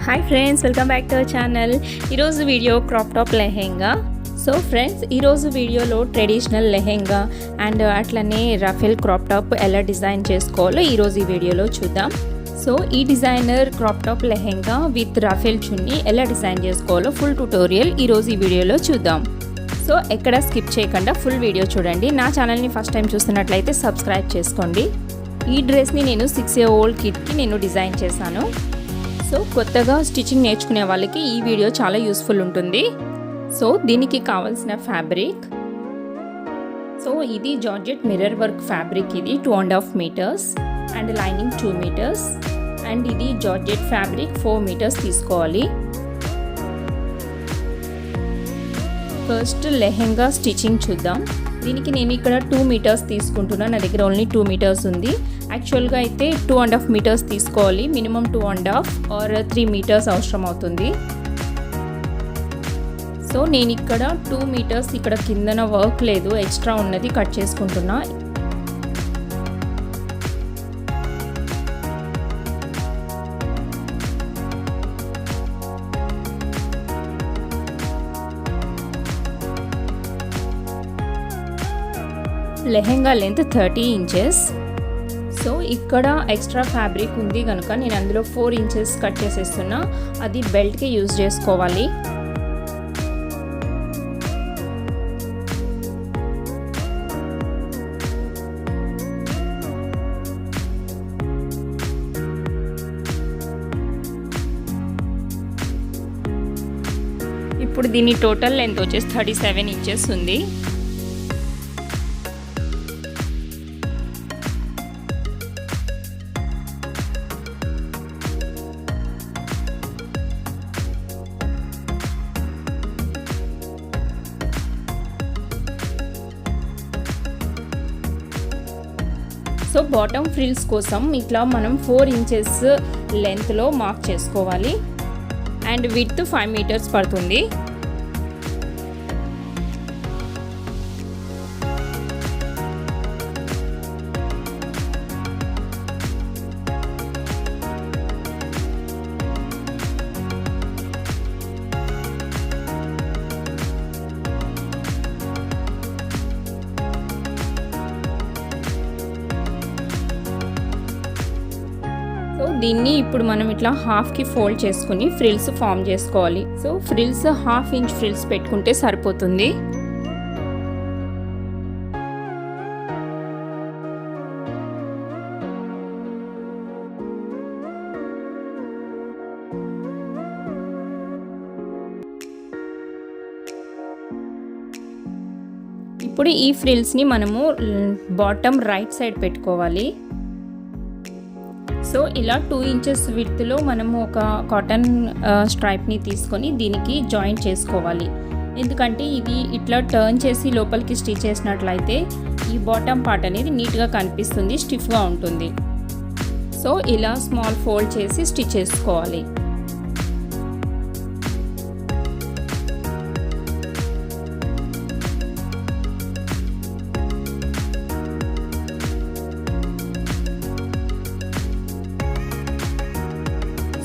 Hi friends, welcome back to our channel. ఈరోజు video crop top lehenga. So friends, ఈరోజు వీడియోలో traditional lehenga and అట్లనే ruffle crop top ఎలా design చేసుకోవాలో ఈరోజు ఈ వీడియోలో చూద్దాం. సో ఈ designer crop top lehenga with ruffle chunni ఎలా డిజైన్ చేసుకోవాలో ఫుల్ ట్యూటోరియల్ ఈరోజు ఈ వీడియోలో చూద్దాం. సో ఎక్కడ స్కిప్ చేయకుండా ఫుల్ వీడియో చూడండి. నా ఛానల్ని ఫస్ట్ టైం చూస్తున్నట్లయితే సబ్స్క్రైబ్ చేసుకోండి. ఈ డ్రెస్ని నేను 6 year old కిడ్కి నేను డిజైన్ చేశాను. సో కొత్తగా స్టిచ్చింగ్ నేర్చుకునే వాళ్ళకి ఈ వీడియో చాలా యూస్ఫుల్ ఉంటుంది. సో దీనికి కావాల్సిన ఫ్యాబ్రిక్, సో ఇది జార్జెట్ మిర్రర్ వర్క్ ఫ్యాబ్రిక్, ఇది 2.5 meters and lining 2 meters and ఇది జార్జెట్ ఫ్యాబ్రిక్ 4 meters తీసుకోవాలి. ఫస్ట్ లెహెంగా స్టిచ్చింగ్ చూద్దాం. దీనికి నేను ఇక్కడ 2 meters తీసుకుంటున్నాను. నా దగ్గర ఓన్లీ 2 meters ఉంది. యాక్చువల్గా అయితే 2.5 meters తీసుకోవాలి. మినిమం 2.5 ఆర్ 3 meters అవసరం అవుతుంది. సో నేను ఇక్కడ 2 meters ఇక్కడ కిందన వర్క్ లేదు, ఎక్స్ట్రా ఉన్నది కట్ చేసుకుంటున్నా. Lehenga length 30 inches. సో ఇక్కడ ఎక్స్ట్రా ఫ్యాబ్రిక్ ఉంది కనుక నేను అందులో 4 inches కట్ చేసేస్తున్నా. అది బెల్ట్కి యూజ్ చేసుకోవాలి. ఇప్పుడు దీని టోటల్ లెంత్ వచ్చేసి 37 inches ఉంది. సో బాటమ్ ఫ్రిల్స్ కోసం ఇట్లా మనం 4 inches లెంత్లో మార్క్ చేసుకోవాలి అండ్ విడ్త్ 5 meters పడుతుంది. సో దీన్ని ఇప్పుడు మనం ఇట్లా హాఫ్కి ఫోల్డ్ చేసుకుని ఫ్రిల్స్ ఫామ్ చేసుకోవాలి. సో ఫ్రిల్స్ 1/2 inch ఫ్రిల్స్ పెట్టుకుంటే సరిపోతుంది. ఇప్పుడు ఈ ఫ్రిల్స్ని మనము బాటమ్ రైట్ సైడ్ పెట్టుకోవాలి. సో ఇలా 2 inches విడ్త్లో మనము ఒక కాటన్ స్ట్రైప్ని తీసుకొని దీనికి జాయింట్ చేసుకోవాలి. ఎందుకంటే ఇది ఇట్లా టర్న్ చేసి లోపలికి స్టిచ్ చేసినట్లయితే ఈ బాటమ్ పార్ట్ అనేది నీట్గా కనిపిస్తుంది, స్టిఫ్గా ఉంటుంది. సో ఇలా స్మాల్ ఫోల్డ్ చేసి స్టిచ్ చేసుకోవాలి.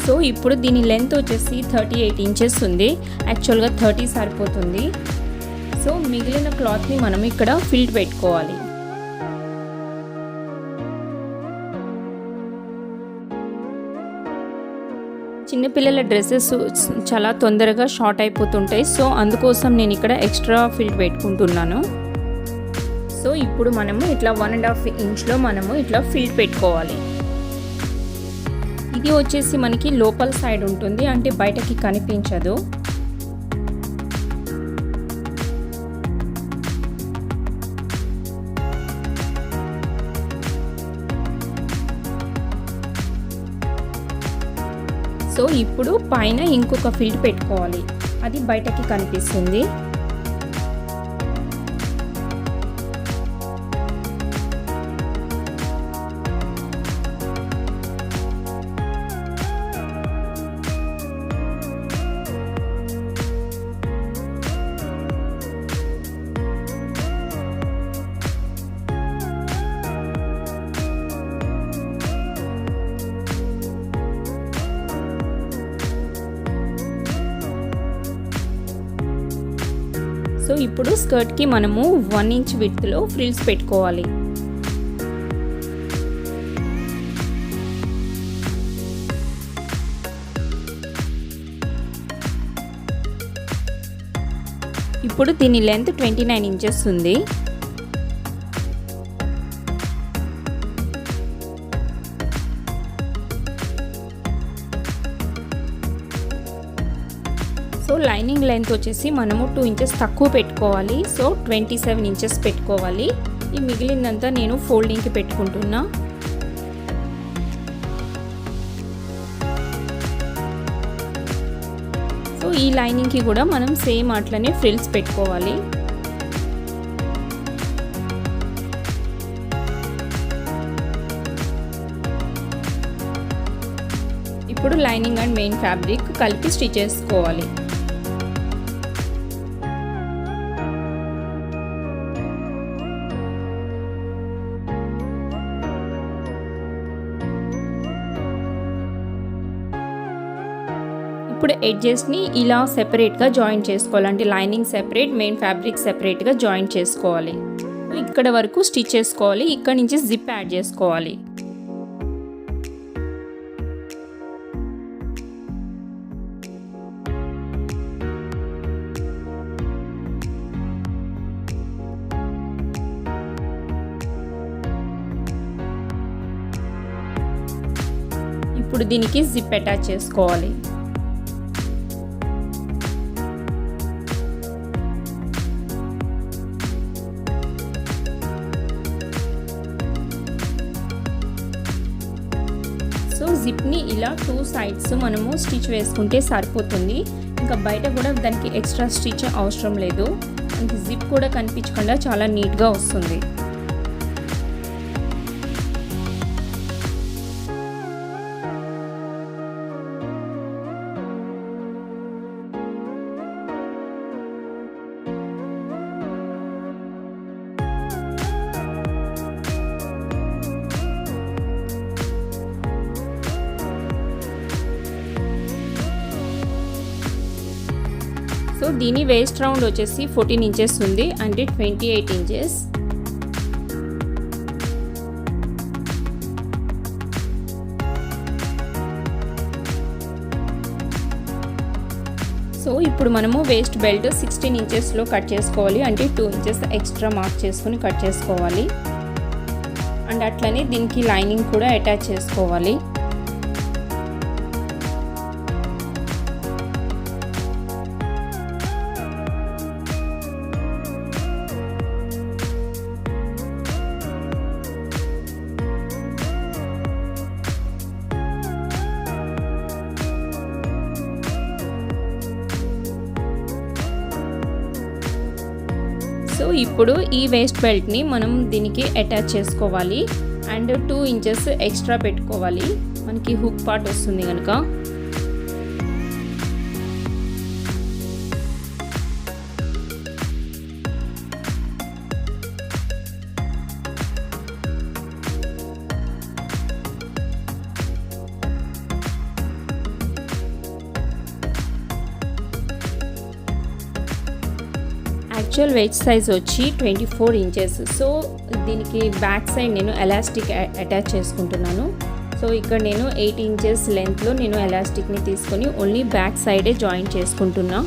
సో ఇప్పుడు దీని లెంత్ వచ్చేసి 38 inches ఉంది. యాక్చువల్గా 30 సరిపోతుంది. సో మిగిలిన క్లాత్ని మనం ఇక్కడ ఫిల్ పెట్టుకోవాలి. చిన్నపిల్లల డ్రెస్సెస్ చాలా తొందరగా షార్ట్ అయిపోతుంటాయి. సో అందుకోసం నేను ఇక్కడ ఎక్స్ట్రా ఫిల్ పెట్టుకుంటున్నాను. సో ఇప్పుడు మనము ఇట్లా 1.5 inchలో మనము ఇట్లా ఫిల్ పెట్టుకోవాలి. ఇది వచ్చేసి మనకి లోపల సైడ్ ఉంటుంది, అంటే బయటకి కనిపించదు. సో ఇప్పుడు పైన ఇంకొక ఫిల్ పెట్టుకోవాలి, అది బయటకి కనిపిస్తుంది. సో ఇప్పుడు స్కర్ట్కి మనము 1 ఇంచ్ విడ్త్లో ఫ్రిల్స్ పెట్టుకోవాలి. ఇప్పుడు దీని లెంత్ 29 ఇంచెస్ ఉంది. సో లైనింగ్ లెంత్ వచ్చేసి మనము 2 ఇంచెస్ తక్కువ పెట్టుకోవాలి. సో 27 ఇంచెస్ పెట్టుకోవాలి. ఈ మిగిలినంతా నేను ఫోల్డింగ్కి పెట్టుకుంటున్నా. సో ఈ లైనింగ్కి కూడా మనం సేమ్ అట్లనే ఫ్రిల్స్ పెట్టుకోవాలి. ఇప్పుడు లైనింగ్ అండ్ మెయిన్ ఫ్యాబ్రిక్ కలిపి స్టిచ్ చేసుకోవాలి. ఇప్పుడు ఎడ్జెస్ని ఇలా సెపరేట్గా జాయింట్ చేసుకోవాలి. అంటే లైనింగ్ సెపరేట్, మెయిన్ ఫ్యాబ్రిక్ సెపరేట్గా జాయింట్ చేసుకోవాలి. ఇక్కడ వరకు స్టిచ్ చేసుకోవాలి. ఇక్కడ నుంచి జిప్ యాడ్ చేసుకోవాలి. ఇప్పుడు దీనికి జిప్ అటాచ్ చేసుకోవాలి. సో జిప్ని ఇలా 2 సైడ్స్ మనము స్టిచ్ వేసుకుంటే సరిపోతుంది. ఇంకా బయట కూడా దానికి ఎక్స్ట్రా స్టిచ్ అవసరం లేదు. మనకి జిప్ కూడా కనిపించకుండా చాలా నీట్గా వస్తుంది. సో దీని వేస్ట్ రౌండ్ వచ్చేసి 14 ఇంచెస్ ఉంది. అంటే 28 ఇంచెస్. సో ఇప్పుడు మనము వేస్ట్ బెల్ట్ 16 ఇంచెస్లో కట్ చేసుకోవాలి. అంటే 2 ఇంచెస్ ఎక్స్ట్రా మార్క్ చేసుకుని కట్ చేసుకోవాలి. అండ్ అట్లనే దీనికి లైనింగ్ కూడా అటాచ్ చేసుకోవాలి. సో ఇప్పుడు ఈ వేస్ట్ బెల్ట్ని మనం దీనికి అటాచ్ చేసుకోవాలి. అండ్ 2 ఇంచెస్ ఎక్స్ట్రా పెట్టుకోవాలి. మనకి హుక్ పార్ట్ వస్తుంది కనుక. యాక్చువల్ వెయిట్ సైజ్ వచ్చి 24 ఇంచెస్. సో దీనికి బ్యాక్ సైడ్ నేను ఎలాస్టిక్ అటాచ్ చేసుకుంటున్నాను. సో ఇక్కడ నేను 8 ఇంచెస్ లెంత్లో నేను ఎలాస్టిక్ని తీసుకొని ఓన్లీ బ్యాక్ సైడే జాయిన్ చేసుకుంటున్నా.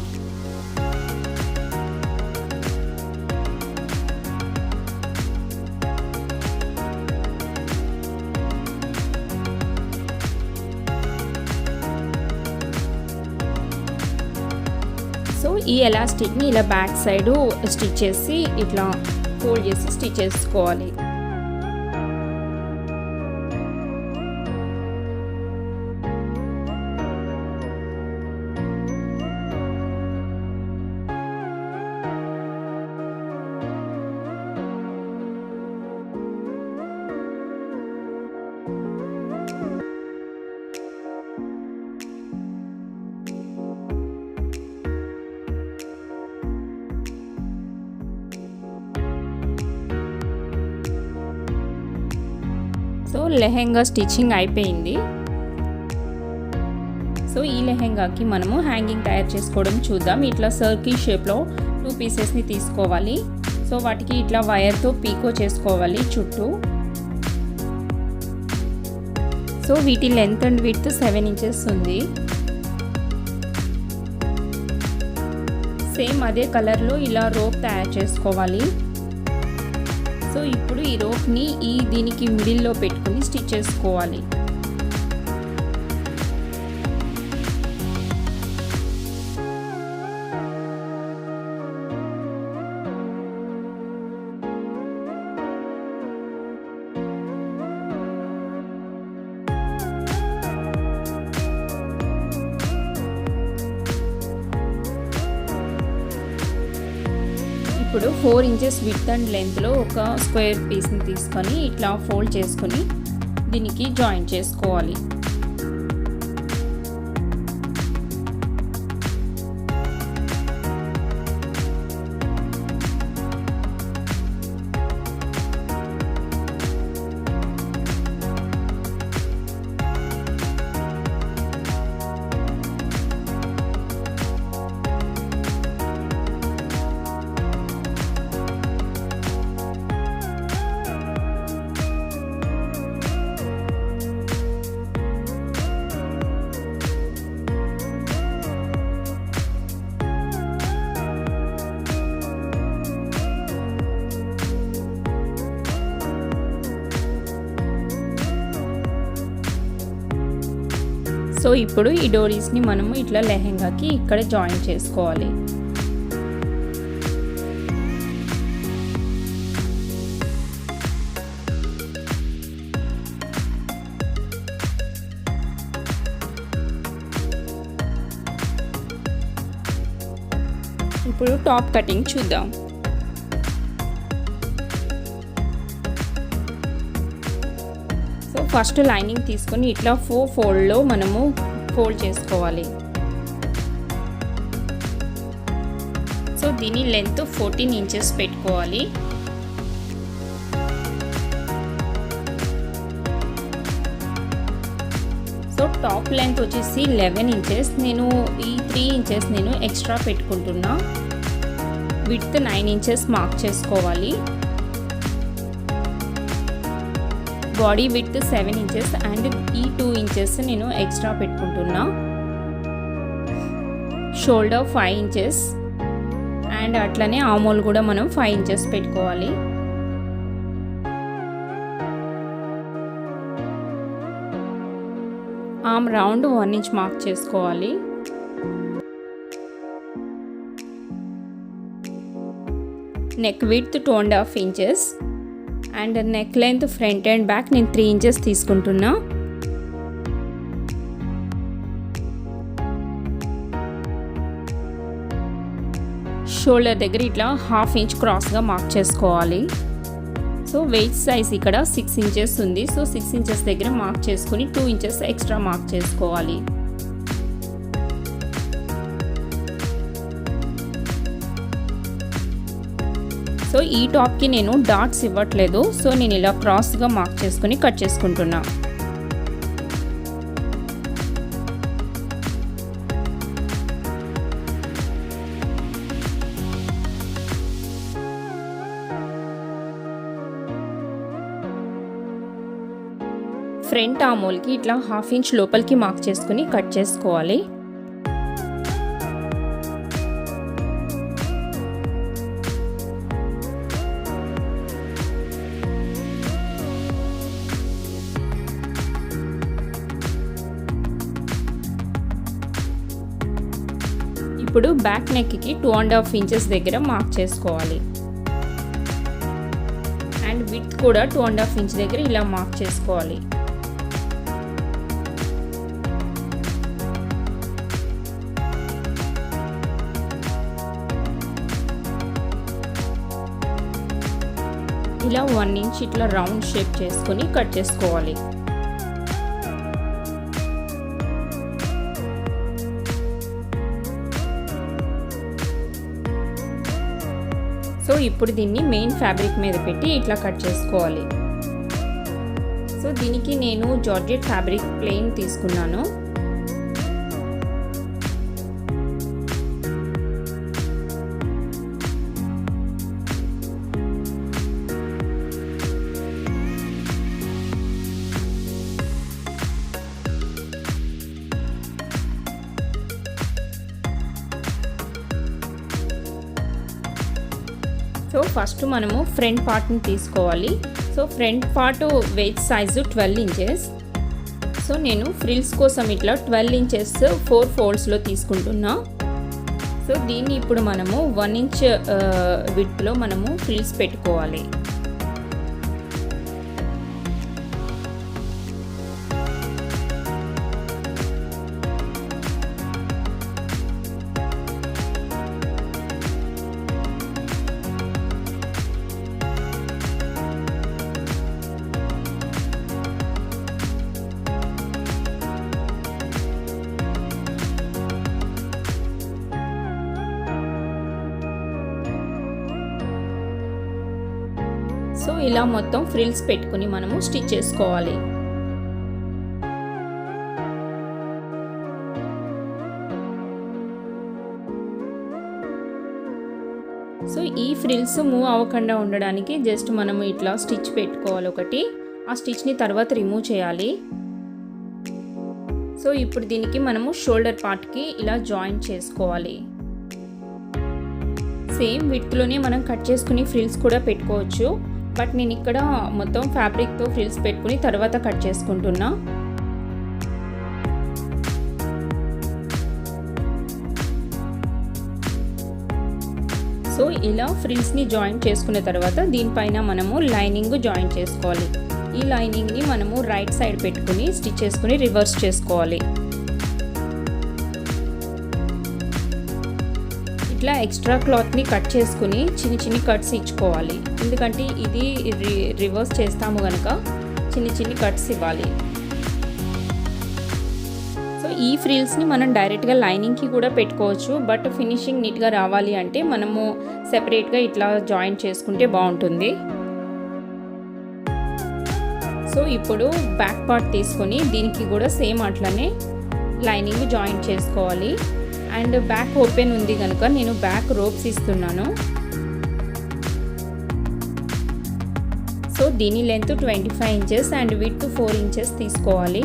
సో ఈ ఎలాస్టిక్ని ఇలా బ్యాక్ సైడ్ స్టిచ్ చేసి ఇట్లా ఫోల్డ్ చేసి స్టిచ్ చేసుకోవాలి. సో లెహెంగా స్టిచ్చింగ్ అయిపోయింది. సో ఈ లెహెంగాకి మనము హ్యాంగింగ్ తయారు చేసుకోవడం చూద్దాం. ఇట్లా సర్కిల్ షేప్లో 2 2 పీసెస్ని తీసుకోవాలి. సో వాటికి ఇట్లా వైర్తో పీకో చేసుకోవాలి చుట్టూ. సో వీటి లెంత్ అండ్ విడ్త్ 7 ఇంచెస్ ఉంది. సేమ్ అదే కలర్లో ఇలా రోప్ తయారు చేసుకోవాలి. సో ఇప్పుడు ఈ రోప్ని దీనికి మిడిల్లో పెట్టుకుని స్టిచ్ చేసుకోవాలి. ఇప్పుడు 4 ఇంచెస్ విడ్త్ అండ్ లెంత్లో ఒక స్క్వేర్ పీస్ని తీసుకొని ఇట్లా ఫోల్డ్ చేసుకొని దీనికి జాయిన్ చేసుకోవాలి. సో ఇప్పుడు ఈ డోరీస్ని మనము ఇట్లా లెహెంగాకి ఇక్కడ జాయిన్ చేసుకోవాలి. ఇప్పుడు టాప్ కటింగ్ చూద్దాం. సో ఫస్ట్ లైనింగ్ తీసుకొని ఇట్లా 4 ఫోల్డ్లో మనము ఫోల్డ్ చేసుకోవాలి. సో దీని లెంత్ 14 ఇంచెస్ పెట్టుకోవాలి. సో టాప్ లెంత్ వచ్చేసి 11 ఇంచెస్. నేను ఈ 3 ఇంచెస్ నేను ఎక్స్ట్రా పెట్టుకుంటున్నా. విడ్త్ 9 ఇంచెస్ మార్క్ చేసుకోవాలి. బాడీ విడ్త్ 7 ఇంచెస్ అండ్ ఈ 2 ఇంచెస్ నేను ఎక్స్ట్రా పెట్టుకుంటున్నా. షోల్డర్ 5 ఇంచెస్ అండ్ అట్లనే ఆమోల్ కూడా మనం 5 ఇంచెస్ పెట్టుకోవాలి. ఆర్మ్ రౌండ్ 1 ఇంచ్ మార్క్ చేసుకోవాలి. Neck width 2.5 inches and neck length front and back నేను 3 ఇంచెస్ తీసుకుంటున్నా. షోల్డర్ దగ్గర ఇట్లా 1/2 ఇంచ్ క్రాస్గా మార్క్ చేసుకోవాలి. సో వెయిట్ సైజ్ ఇక్కడ 6 ఇంచెస్ ఉంది. సో 6 ఇంచెస్ దగ్గర మార్క్ చేసుకుని 2 ఇంచెస్ ఎక్స్ట్రా మార్క్ చేసుకోవాలి. సో ఈ టాప్కి నేను డాట్స్ ఇవ్వట్లేదు. సో నేను ఇలా క్రాస్గా మార్క్ చేసుకుని కట్ చేసుకుంటున్నా. ఫ్రంట్ ఆమోల్కి ఇట్లా 1/2 ఇంచ్ లోపలికి మార్క్ చేసుకుని కట్ చేసుకోవాలి. ఇప్పుడు బ్యాక్ నెక్కి 2.5 ఇంచెస్ దగ్గర మార్క్ చేసుకోవాలి. అండ్ విడ్త్ కూడా 2.5 ఇంచ్ దగ్గర ఇలా మార్క్ చేసుకోవాలి. ఇలా 1 ఇంచ్ ఇట్లా రౌండ్ షేప్ చేసుకొని కట్ చేసుకోవాలి. సో ఇప్పుడు దీన్ని మెయిన్ ఫ్యాబ్రిక్ మీద పెట్టి ఇట్లా కట్ చేసుకోవాలి. సో దీనికి నేను జార్జెట్ ఫ్యాబ్రిక్ ప్లెయిన్ తీసుకున్నాను. సో ఫస్ట్ మనము ఫ్రంట్ పార్ట్ని తీసుకోవాలి. So front part weight size 12 inches. So నేను ఫ్రిల్స్ కోసం ఇట్లా 12 ఇంచెస్ 4 ఫోల్డ్స్లో తీసుకుంటున్నా. సో దీన్ని ఇప్పుడు మనము 1 ఇంచ్ విడ్త్లో మనము ఫ్రిల్స్ పెట్టుకోవాలి. సో ఇలా మొత్తం ఫ్రిల్స్ పెట్టుకుని మనము స్టిచ్ చేసుకోవాలి. సో ఈ ఫ్రిల్స్ మూవ్ అవ్వకుండా ఉండడానికి జస్ట్ మనము ఇట్లా స్టిచ్ పెట్టుకోవాలి ఒకటి. ఆ స్టిచ్ని తర్వాత రిమూవ్ చేయాలి. సో ఇప్పుడు దీనికి మనము షోల్డర్ పార్ట్కి ఇలా జాయిన్ చేసుకోవాలి. సేమ్ విడ్త్లోనే మనం కట్ చేసుకుని ఫ్రిల్స్ కూడా పెట్టుకోవచ్చు. బట్ నేను ఇక్కడ మొత్తం ఫ్యాబ్రిక్తో ఫ్రిల్స్ పెట్టుకుని తర్వాత కట్ చేసుకుంటున్నా. సో ఇలా ఫ్రిల్స్ని జాయిన్ చేసుకున్న తర్వాత దీనిపైన మనము లైనింగ్ జాయిన్ చేసుకోవాలి. ఈ లైనింగ్ని మనము రైట్ సైడ్ పెట్టుకుని స్టిచ్ చేసుకుని రివర్స్ చేసుకోవాలి. ఇట్లా ఎక్స్ట్రా క్లాత్ని కట్ చేసుకుని చిన్న చిన్న కట్స్ ఇచ్చుకోవాలి. ఎందుకంటే ఇది రివర్స్ చేస్తాము కనుక చిన్న కట్స్ ఇవ్వాలి. సో ఈ ఫ్రిల్స్ని మనం డైరెక్ట్గా లైనింగ్కి కూడా పెట్టుకోవచ్చు. బట్ ఫినిషింగ్ నీట్గా రావాలి అంటే మనము సెపరేట్గా ఇట్లా జాయిన్ చేసుకుంటే బాగుంటుంది. సో ఇప్పుడు బ్యాక్ పార్ట్ తీసుకొని దీనికి కూడా సేమ్ అట్లనే లైనింగ్ జాయిన్ చేసుకోవాలి. అండ్ బ్యాక్ ఓపెన్ ఉంది కనుక నేను బ్యాక్ రోప్స్ ఇస్తున్నాను. సో దీని length 25 inches and width 4 inches తీసుకోవాలి.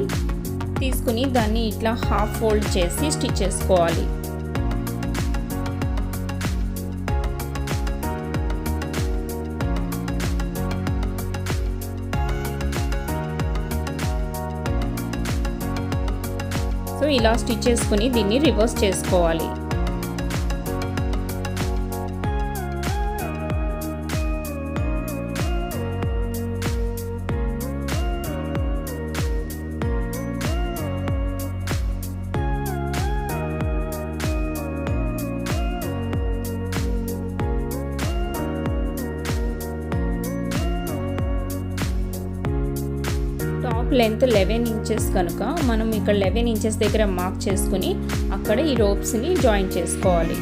తీసుకుని దాన్ని ఇట్లా హాఫ్ ఫోల్డ్ చేసి స్టిచ్ చేసుకోవాలి. సో ఇలా స్టిచ్ చేసుకుని దీన్ని రివర్స్ చేసుకోవాలి. లెంత్ 11 ఇంచెస్ కనుక మనం ఇక్కడ 11 ఇంచెస్ దగ్గర మార్క్ చేసుకుని అక్కడ ఈ రోప్స్ని జాయిన్ చేసుకోవాలి.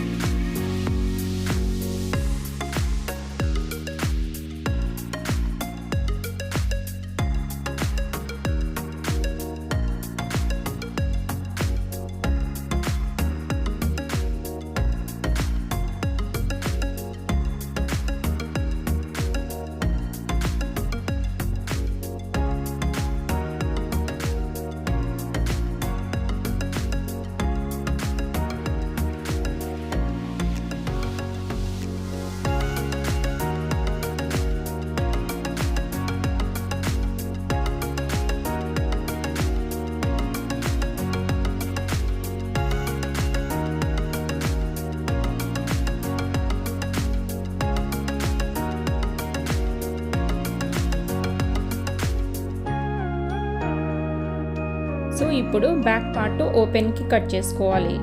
సో ఇప్పుడు బ్యాక్ పార్ట్ ఓపెన్కి కట్ చేసుకోవాలి.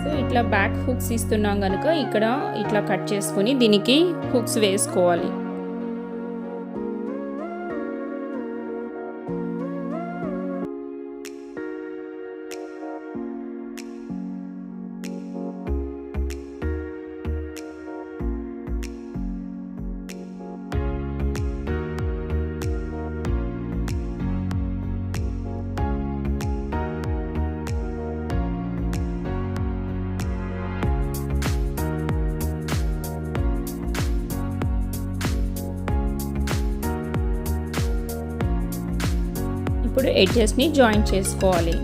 సో ఇట్లా బ్యాక్ హుక్స్ ఇస్తున్నాం కనుక ఇక్కడ ఇట్లా కట్ చేసుకుని దీనికి హుక్స్ వేసుకోవాలి. ఇప్పుడు ఎడ్జెస్ని జాయిన్ చేసుకోవాలి.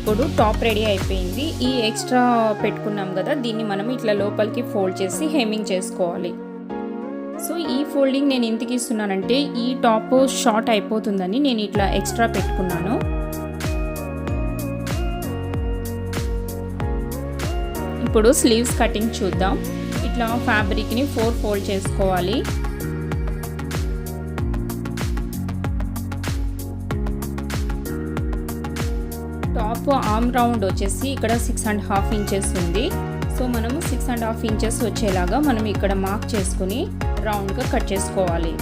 ఇప్పుడు టాప్ రెడీ అయిపోయింది. ఈ ఎక్స్ట్రా పెట్టుకున్నాం కదా, దీన్ని మనం ఇట్లా లోపలికి ఫోల్డ్ చేసి హెమ్మింగ్ చేసుకోవాలి. సో ఈ ఫోల్డింగ్ నేను ఎందుకు ఇస్తున్నానంటే ఈ టాప్ షార్ట్ అయిపోతుందని నేను ఇట్లా ఎక్స్ట్రా పెట్టుకున్నాను. ఇప్పుడు స్లీవ్స్ కటింగ్ చూద్దాం. ఇట్లా ఫ్యాబ్రిక్ని 4 ఫోల్డ్ చేసుకోవాలి. టాప్ ఆర్మ్ రౌండ్ వచ్చేసి ఇక్కడ 6.5 ఇంచెస్ ఉంది. సో మనము 6.5 ఇంచెస్ వచ్చేలాగా మనం ఇక్కడ మార్క్ చేసుకుని రౌండ్గా కట్ చేసుకోవాలి.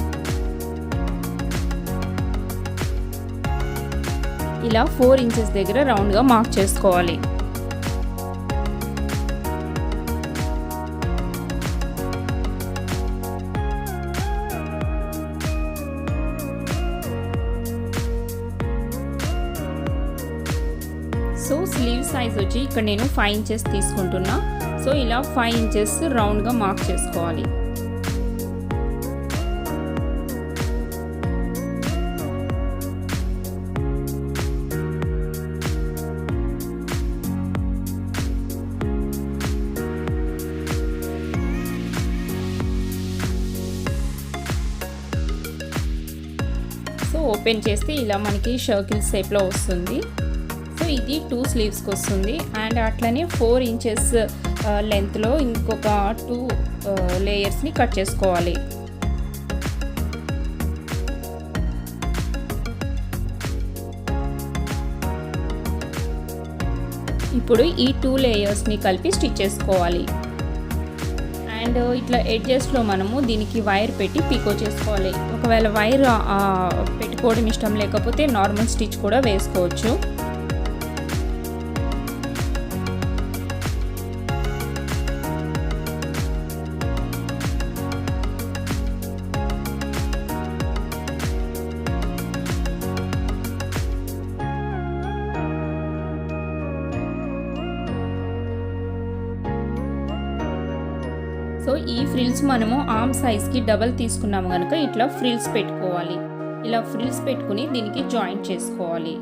ఇలా 4 ఇంచెస్ దగ్గర రౌండ్గా మార్క్ చేసుకోవాలి. సో స్లీవ్ సైజ్ వచ్చి ఇక్కడ నేను 5 ఇంచెస్ తీసుకుంటున్నా. సో ఇలా 5 ఇంచెస్ రౌండ్గా మార్క్ చేసుకోవాలి. సో ఓపెన్ చేస్తే ఇలా మనకి సర్కిల్ షేప్లో వస్తుంది. సో ఇది 2 స్లీవ్స్కి వస్తుంది. అండ్ అట్లనే 4 ఇంచెస్ లెంత్లో ఇంకొక 2 లేయర్స్ని కట్ చేసుకోవాలి. ఇప్పుడు ఈ 2 లేయర్స్ని కలిపి స్టిచ్ చేసుకోవాలి. అండ్ ఇట్లా ఎడ్జెస్లో మనము దీనికి వైర్ పెట్టి పీకో చేసుకోవాలి. ఒకవేళ వైర్ పెట్టుకోవడం ఇష్టం లేకపోతే నార్మల్ స్టిచ్ కూడా వేసుకోవచ్చు. సో ఈ ఫ్రిల్స్ మనము ఆర్మ్ సైజ్కి డబల్ తీసుకున్నాము కనుక ఇట్లా ఫ్రిల్స్ పెట్టుకోవాలి. ఇలా ఫ్రిల్స్ పెట్టుకుని దీనికి జాయింట్ చేసుకోవాలి.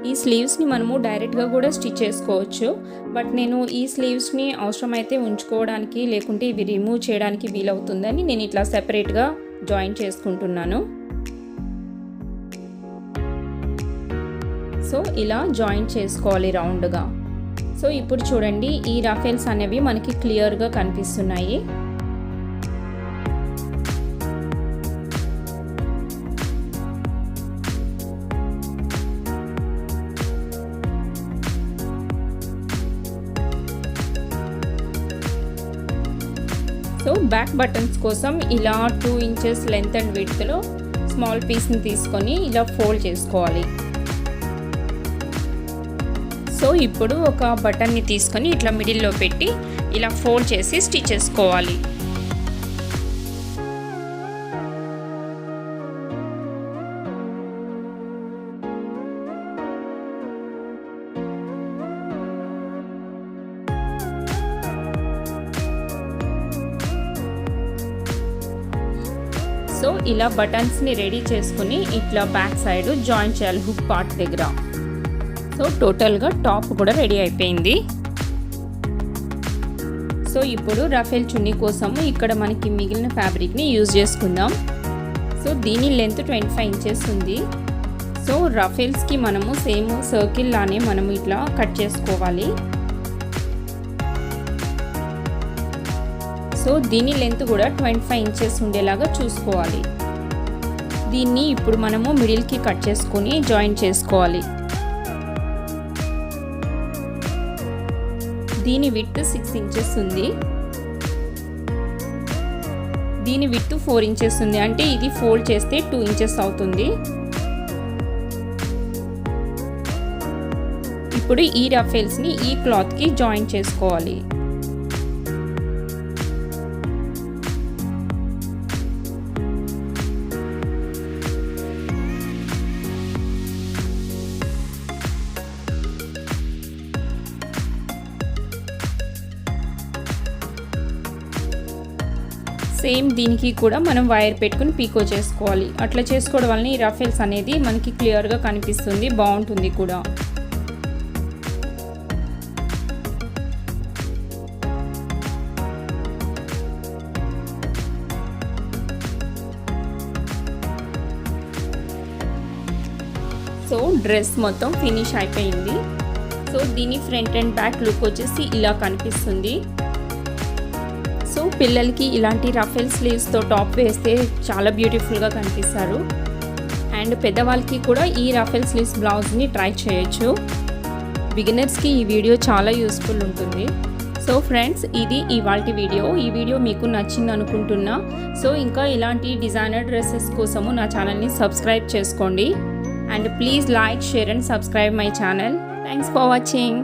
ఈ స్లీవ్స్ని మనము డైరెక్ట్గా కూడా స్టిచ్ చేసుకోవచ్చు. బట్ నేను ఈ స్లీవ్స్ని అవసరమైతే ఉంచుకోవడానికి లేకుంటే ఇవి రిమూవ్ చేయడానికి వీలవుతుందని నేను ఇట్లా సెపరేట్గా జాయింట్ చేసుకుంటున్నాను. సో ఇలా జాయింట్ చేసుకోవాలి రౌండ్గా. సో ఇప్పుడు చూడండి, ఈ రఫెల్స్ అనేవి మనకి క్లియర్గా కనిపిస్తున్నాయి. సో బ్యాక్ బటన్స్ కోసం ఇలా 2 ఇంచెస్ లెంత్ అండ్ విడ్త్లో స్మాల్ పీస్ని తీసుకొని ఇలా ఫోల్డ్ చేసుకోవాలి. సో ఇప్పుడు ఒక బటన్ని తీసుకొని ఇట్లా మిడిల్లో పెట్టి ఇలా ఫోల్డ్ చేసి స్టిచ్ చేసుకోవాలి. సో ఇలా బటన్స్ని రెడీ చేసుకుని ఇట్లా బ్యాక్ సైడ్ జాయిన్ చేయాలి హుక్ పార్ట్ దగ్గర. సో టోటల్గా టాప్ కూడా రెడీ అయిపోయింది. సో ఇప్పుడు రఫెల్ చున్నీ కోసము ఇక్కడ మనకి మిగిలిన ఫ్యాబ్రిక్ని యూజ్ చేసుకుందాం. సో దీని లెంత్ 25 ఇంచెస్ ఉంది. సో రఫెల్స్కి మనము సేమ్ సర్కిల్ లానే మనము ఇట్లా కట్ చేసుకోవాలి. సో దీని లెంత్ కూడా 25 ఇంచెస్ ఉండేలాగా చూసుకోవాలి. దీన్ని ఇప్పుడు మనము మిడిల్కి కట్ చేసుకొని జాయిన్ చేసుకోవాలి. దీని విడ్త్ 6 ఇంచెస్ ఉంది. దీని విడ్త్ 4 ఇంచెస్ ఉంది. అంటే ఇది ఫోల్డ్ చేస్తే 2 ఇంచెస్ అవుతుంది. ఇప్పుడు ఈ రఫెల్స్ని ఈ క్లాత్కి జాయిన్ చేసుకోవాలి. సేమ్ దీనికి కూడా మనం వైర్ పెట్టుకుని పీకో చేసుకోవాలి. అట్లా చేసుకోవడం వల్ల ఈ రఫెల్స్ అనేది మనకి క్లియర్గా కనిపిస్తుంది, బాగుంటుంది కూడా. సో డ్రెస్ మొత్తం ఫినిష్ అయిపోయింది. సో దీని ఫ్రంట్ అండ్ బ్యాక్ లుక్ వచ్చేసి ఇలా కనిపిస్తుంది. సో పిల్లలకి ఇలాంటి రఫెల్ స్లీవ్స్తో టాప్ వేస్తే చాలా బ్యూటిఫుల్గా కనిపిస్తారు. అండ్ పెద్దవాళ్ళకి కూడా ఈ రఫెల్ స్లీవ్స్ బ్లౌజ్ని ట్రై చేయొచ్చు. బిగినర్స్కి ఈ వీడియో చాలా యూస్ఫుల్ ఉంటుంది. సో ఫ్రెండ్స్, ఇది ఇవాల్టి వీడియో. ఈ వీడియో మీకు నచ్చింది అనుకుంటున్నా. సో ఇంకా ఇలాంటి డిజైనర్ డ్రెస్సెస్ కోసము నా ఛానల్ని సబ్స్క్రైబ్ చేసుకోండి. And please like, share and subscribe my channel. Thanks for watching.